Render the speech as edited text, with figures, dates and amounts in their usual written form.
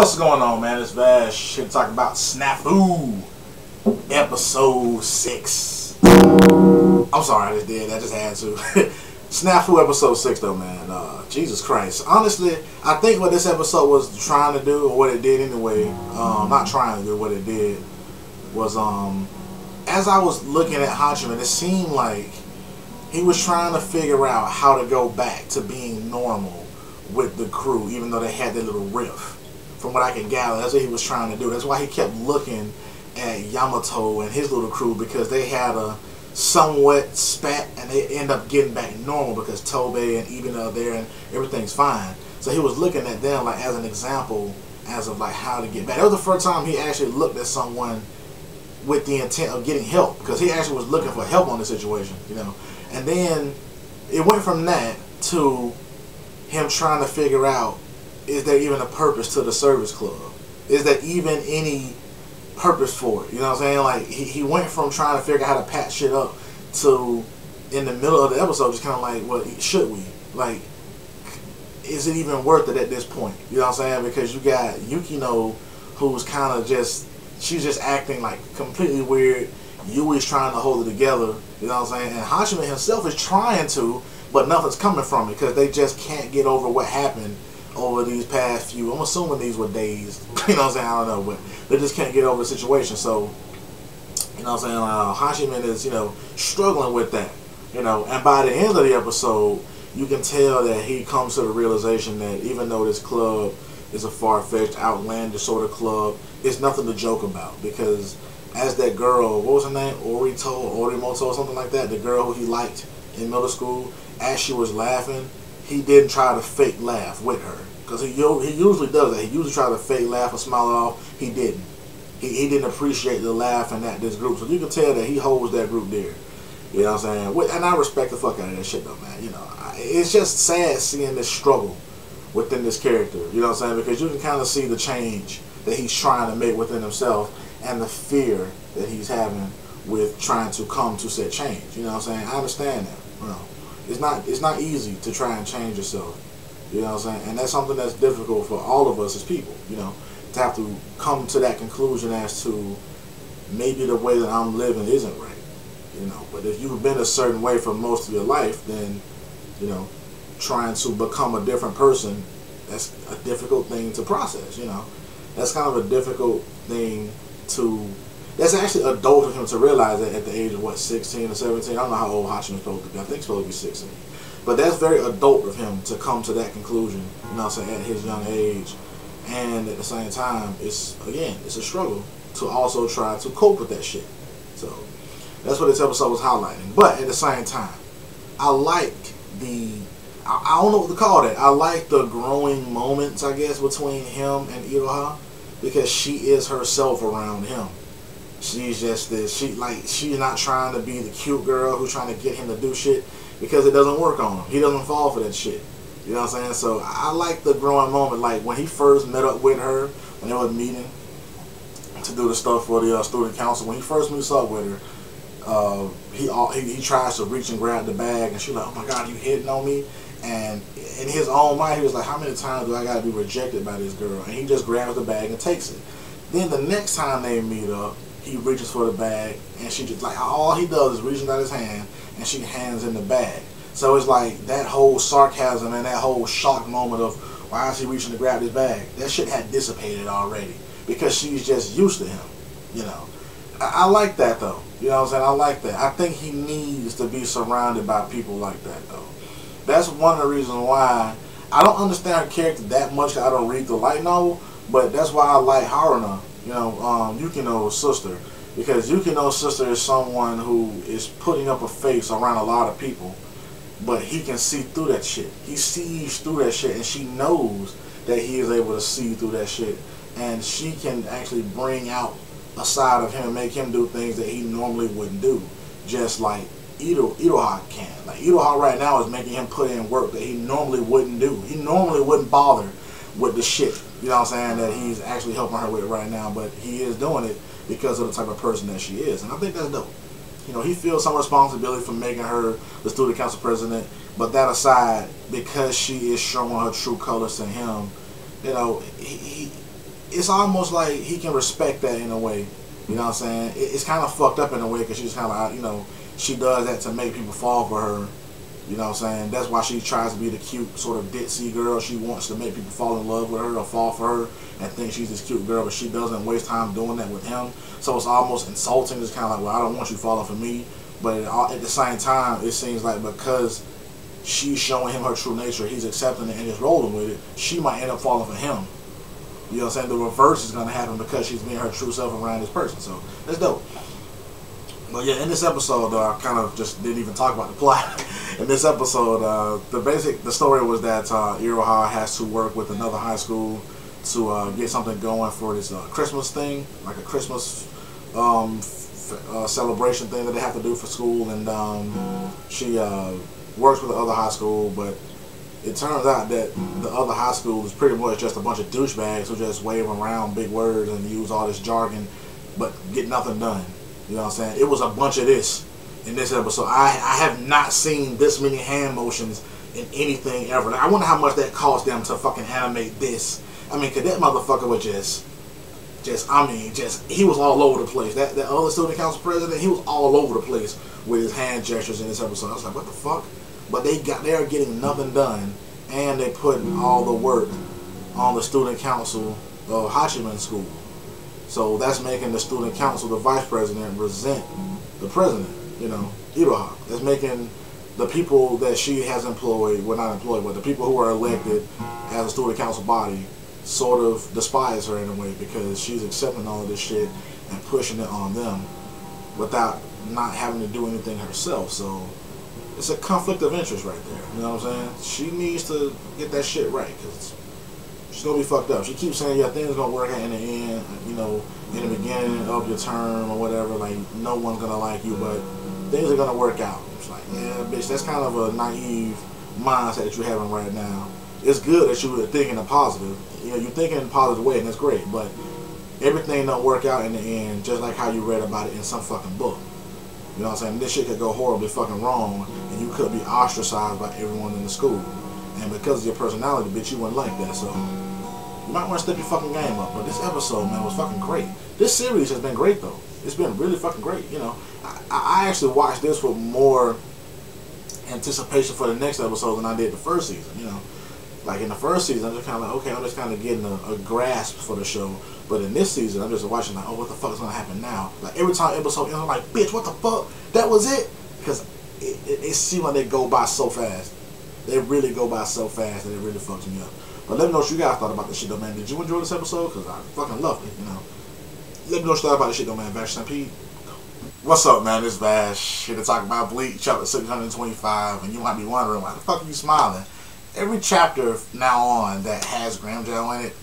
What's going on, man? It's Vash. Here to talk about SNAFU episode 6. I'm sorry I just did. I just had to. SNAFU episode 6 though, man. Jesus Christ. Honestly, I think what this episode was trying to do, or what it did anyway, not trying to do, what it did was, as I was looking at Hachiman, it seemed like he was trying to figure out how to go back to being normal with the crew, even though they had their little riff. From what I can gather, that's what he was trying to do. That's why he kept looking at Yamato and his little crew, because they had a somewhat spat and they end up getting back normal because Tobe and Eben are there and everything's fine. So he was looking at them like as an example as of like how to get back. That was the first time he actually looked at someone with the intent of getting help, because he actually was looking for help on the situation, you know. And then it went from that to him trying to figure out, is there even a purpose to the service club? Is there even any purpose for it? You know what I'm saying? Like, he went from trying to figure out how to patch shit up to, in the middle of the episode, just kind of like, well, should we? Like, is it even worth it at this point? You know what I'm saying? Because you got Yukino, who's kind of just, she's just acting like completely weird. Yui's trying to hold it together. You know what I'm saying? And Hachiman himself is trying to, but nothing's coming from it because they just can't get over what happened over these past few, I'm assuming these were days, you know what I'm saying, I don't know, but they just can't get over the situation. So, you know what I'm saying, Hachiman is, you know, struggling with that, you know, and by the end of the episode, you can tell that he comes to the realization that even though this club is a far-fetched, outlandish sort of club, it's nothing to joke about, because as that girl, what was her name, Orimoto or something like that, the girl who he liked in middle school, as she was laughing, he didn't try to fake laugh with her, because he usually does that. He usually tries to fake laugh and smile it off. He didn't. He didn't appreciate the laughing at this group. So you can tell that he holds that group dear. You know what I'm saying? And I respect the fuck out of that shit though, man. You know, it's just sad seeing this struggle within this character. You know what I'm saying? Because you can kind of see the change that he's trying to make within himself and the fear that he's having with trying to come to said change. You know what I'm saying? I understand that. You know. It's not easy to try and change yourself, you know what I'm saying, and that's something that's difficult for all of us as people, you know, to have to come to that conclusion as to maybe the way that I'm living isn't right, you know. But if you've been a certain way for most of your life, then, you know, trying to become a different person, that's a difficult thing to process, you know. That's kind of a difficult thing to. That's actually adult of him to realize that at the age of, what, 16 or 17? I don't know how old Hachiman's supposed to be. I think he's supposed to be 16. But that's very adult of him to come to that conclusion, you know what I'm saying, at his young age. And at the same time, it's a struggle to also try to cope with that shit. So that's what this episode was highlighting. But at the same time, I like I don't know what to call that. I like the growing moments, I guess, between him and Iroha, because she is herself around him. She's just this, she's not trying to be the cute girl who's trying to get him to do shit, because it doesn't work on him. He doesn't fall for that shit. You know what I'm saying? So I like the growing moment, like when he first met up with her, when they were meeting to do the stuff for the student council. When he first meets up with her, he tries to reach and grab the bag, and she's like, oh my God, you hitting on me? And in his own mind, he was like, how many times do I gotta be rejected by this girl? And he just grabs the bag and takes it. Then the next time they meet up, he reaches for the bag, and she just, like, all he does is reaching out his hand, and she hands in the bag. So it's like that whole sarcasm and that whole shock moment of, why is he reaching to grab his bag? That shit had dissipated already, because she's just used to him, you know. I like that, though. You know what I'm saying? I like that. I think he needs to be surrounded by people like that, though. That's one of the reasons why I don't understand her character that much. I don't read the light novel, but that's why I like Haruna. You know, Yukino's sister, because Yukino's sister is someone who is putting up a face around a lot of people, but he can see through that shit. He sees through that shit, and she knows that he is able to see through that shit, and she can actually bring out a side of him and make him do things that he normally wouldn't do, just like Iroha can. Like, Iroha right now is making him put in work that he normally wouldn't do. He normally wouldn't bother with the shit, you know what I'm saying, that he's actually helping her with right now, but he is doing it because of the type of person that she is, and I think that's dope. You know, he feels some responsibility for making her the student council president, but that aside, because she is showing her true colors to him, you know, it's almost like he can respect that in a way. You know what I'm saying? It's kind of fucked up in a way because she's kind of like, you know, she does that to make people fall for her. You know what I'm saying? That's why she tries to be the cute sort of ditzy girl. She wants to make people fall in love with her or fall for her and think she's this cute girl, but she doesn't waste time doing that with him. So it's almost insulting. It's kind of like, well, I don't want you falling for me. But at the same time, it seems like because she's showing him her true nature, he's accepting it and just rolling with it, she might end up falling for him. You know what I'm saying? The reverse is going to happen because she's being her true self around this person. So that's dope. But yeah, in this episode, I kind of just didn't even talk about the plot. In this episode, the story was that Iroha has to work with another high school to get something going for this Christmas thing, like a Christmas celebration thing that they have to do for school. And she works with the other high school, but it turns out that the other high school is pretty much just a bunch of douchebags who just wave around big words and use all this jargon, but get nothing done. You know what I'm saying? It was a bunch of this in this episode. I have not seen this many hand motions in anything ever. I wonder how much that cost them to fucking animate this. I mean, cause that motherfucker was he was all over the place. That other student council president, he was all over the place with his hand gestures in this episode. I was like, what the fuck? But they are getting nothing done, and they putting all the work on the student council of Hachiman School. So that's making the student council, the vice president, resent the president, you know, Iroha. That's making the people that she has employed, well, not employed, but the people who are elected as a student council body sort of despise her in a way because she's accepting all of this shit and pushing it on them without not having to do anything herself. So it's a conflict of interest right there. You know what I'm saying? She needs to get that shit right because she's gonna be fucked up. She keeps saying, yeah, things gonna work out in the end, you know, in the beginning of your term or whatever, like no one's gonna like you, but things are gonna work out. It's like, yeah, bitch, that's kind of a naive mindset that you're having right now. It's good that you were thinking a positive. You know, you're thinking in a positive way, and that's great, but everything don't work out in the end just like how you read about it in some fucking book. You know what I'm saying? This shit could go horribly fucking wrong, and you could be ostracized by everyone in the school. And because of your personality, bitch, you wouldn't like that. So you might want to step your fucking game up. But this episode, man, was fucking great. This series has been great, though. It's been really fucking great. You know, I actually watched this with more anticipation for the next episode than I did the first season. You know, like in the first season, I'm just kind of like, okay, I'm just kind of getting a grasp for the show. But in this season, I'm just watching like, oh, what the fuck is gonna happen now? Like every time episode ends, I'm like, bitch, what the fuck? That was it? Because it seems like they go by so fast. They really go by so fast that it really fucks me up. But let me know what you guys thought about this shit, though, man. Did you enjoy this episode? Because I fucking loved it, you know. Let me know what you thought about this shit, though, man. Vash Stampede. What's up, man? This is Vash here to talk about Bleach chapter 625. And you might be wondering, why the fuck are you smiling? Every chapter now on that has Graham Gel in it,